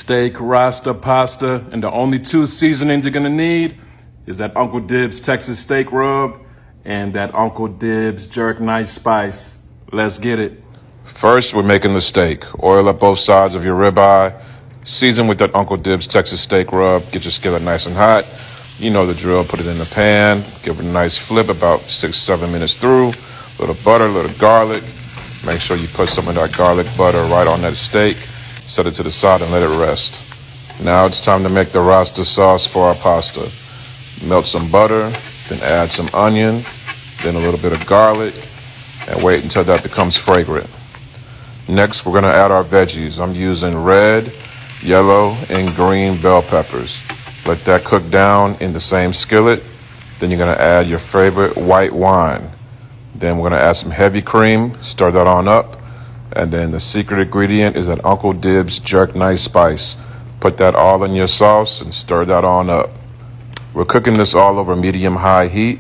steak, Rasta, pasta, and the only two seasonings you're gonna need is that Uncle Dibbz Texas steak rub and that Uncle Dibbz jerk nice spice. Let's get it. First, we're making the steak. Oil up both sides of your ribeye. Season with that Uncle Dibbz Texas steak rub. Get your skillet nice and hot. You know the drill. Put it in the pan. Give it a nice flip about 6-7 minutes through. A little butter, a little garlic. Make sure you put some of that garlic butter right on that steak. Set it to the side and let it rest. Now it's time to make the Rasta sauce for our pasta. Melt some butter, then add some onion, then a little bit of garlic, and wait until that becomes fragrant. Next, we're gonna add our veggies. I'm using red, yellow, and green bell peppers. Let that cook down in the same skillet. Then you're gonna add your favorite white wine. Then we're gonna add some heavy cream, stir that on up. And then the secret ingredient is that Uncle Dibbz jerk nice spice. Put that all in your sauce and stir that on up. We're cooking this all over medium-high heat.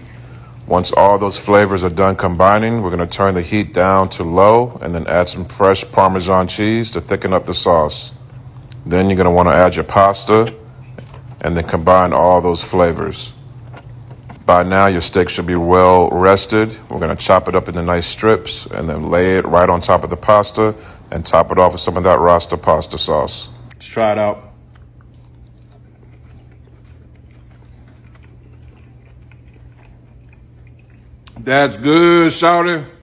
Once all those flavors are done combining, we're gonna turn the heat down to low and then add some fresh Parmesan cheese to thicken up the sauce. Then you're gonna wanna add your pasta and then combine all those flavors. By now, your steak should be well rested. We're gonna chop it up into nice strips and then lay it right on top of the pasta and top it off with some of that Rasta pasta sauce. Let's try it out. That's good, shawty.